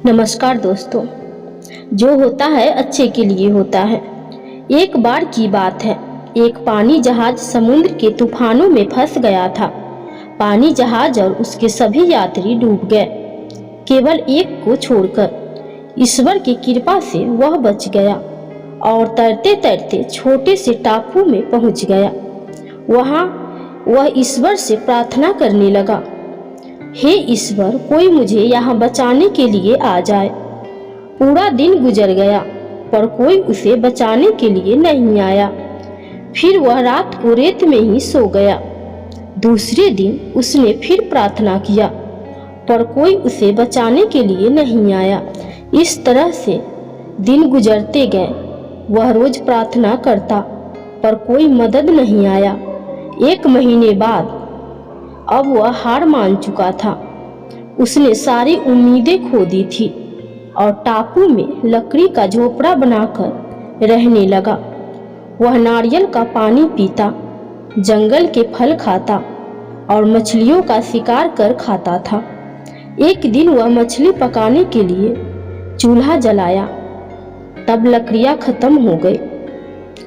नमस्कार दोस्तों। जो होता है अच्छे के लिए होता है। एक बार की बात है, एक पानी जहाज समुद्र के तूफानों में फंस गया था। पानी जहाज और उसके सभी यात्री डूब गए, केवल एक को छोड़कर। ईश्वर की कृपा से वह बच गया और तैरते तैरते छोटे से टापू में पहुंच गया। वहां वह ईश्वर से प्रार्थना करने लगा, हे ईश्वर, कोई मुझे यहाँ बचाने के लिए आ जाए। पूरा दिन गुजर गया पर कोई उसे बचाने के लिए नहीं आया। फिर वह रात को रेत में ही सो गया। दूसरे दिन उसने फिर प्रार्थना किया पर कोई उसे बचाने के लिए नहीं आया। इस तरह से दिन गुजरते गए। वह रोज प्रार्थना करता पर कोई मदद नहीं आया। 1 महीने बाद अब वह हार मान चुका था। उसने सारी उम्मीदें खो दी थी और टापू में लकड़ी का झोपड़ा बनाकर रहने लगा। वह नारियल का पानी पीता, जंगल के फल खाता और मछलियों का शिकार कर खाता था। एक दिन वह मछली पकाने के लिए चूल्हा जलाया, तब लकड़ियां खत्म हो गई।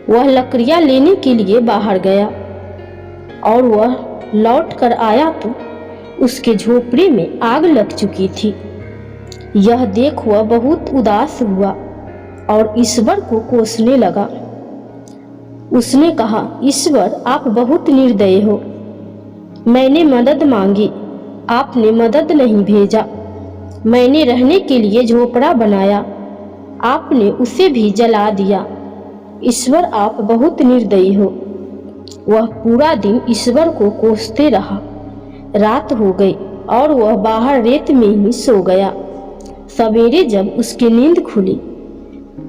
वह लकड़ियां लेने के लिए बाहर गया और वह लौट कर आया तो उसके झोपड़े में आग लग चुकी थी। यह देख वह बहुत उदास हुआ और ईश्वर को कोसने लगा। उसने कहा, ईश्वर, आप बहुत निर्दयी हो। मैंने मदद मांगी, आपने मदद नहीं भेजा। मैंने रहने के लिए झोपड़ा बनाया, आपने उसे भी जला दिया। ईश्वर, आप बहुत निर्दयी हो। वह पूरा दिन ईश्वर को कोसते रहा। रात हो गई और वह बाहर रेत में ही सो गया। सवेरे जब उसकी नींद खुली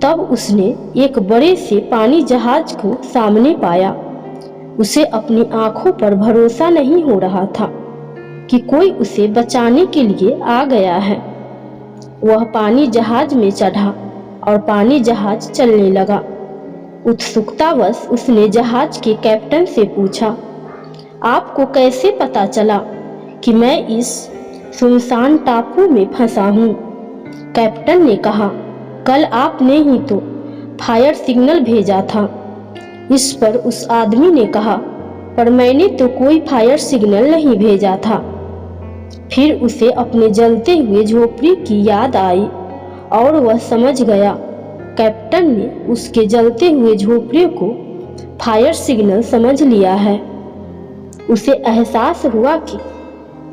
तब उसने एक बड़े से पानी जहाज को सामने पाया। उसे अपनी आंखों पर भरोसा नहीं हो रहा था कि कोई उसे बचाने के लिए आ गया है। वह पानी जहाज में चढ़ा और पानी जहाज चलने लगा। उत्सुकतावश उसने जहाज के कैप्टन से पूछा, आपको कैसे पता चला कि मैं इस सुनसान टापू में फंसा हूँ? कैप्टन ने कहा, कल आपने ही तो फायर सिग्नल भेजा था। इस पर उस आदमी ने कहा, पर मैंने तो कोई फायर सिग्नल नहीं भेजा था। फिर उसे अपने जलते हुए झोपड़ी की याद आई और वह समझ गया कैप्टन ने उसके जलते हुए झोपड़े को फायर सिग्नल समझ लिया है। उसे एहसास हुआ कि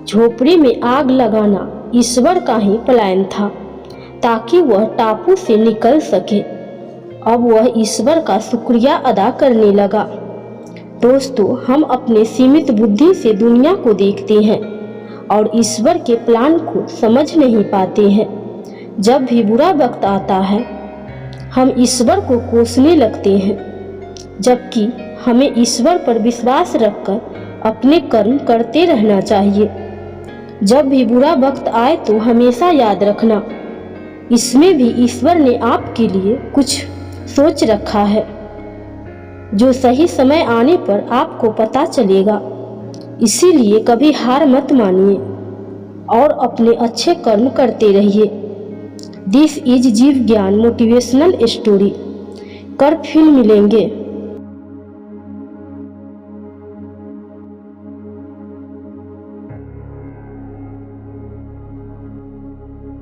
झोपड़ी में आग लगाना ईश्वर का ही प्लान था ताकि वह टापू से निकल सके। अब वह ईश्वर का शुक्रिया अदा करने लगा। दोस्तों, हम अपने सीमित बुद्धि से दुनिया को देखते हैं और ईश्वर के प्लान को समझ नहीं पाते हैं। जब भी बुरा वक्त आता है हम ईश्वर को कोसने लगते हैं, जबकि हमें ईश्वर पर विश्वास रखकर अपने कर्म करते रहना चाहिए। जब भी बुरा वक्त आए तो हमेशा याद रखना, इसमें भी ईश्वर ने आपके लिए कुछ सोच रखा है जो सही समय आने पर आपको पता चलेगा। इसीलिए कभी हार मत मानिए और अपने अच्छे कर्म करते रहिए। दिस इज जीव ज्ञान मोटिवेशनल स्टोरी। कर फिर मिलेंगे।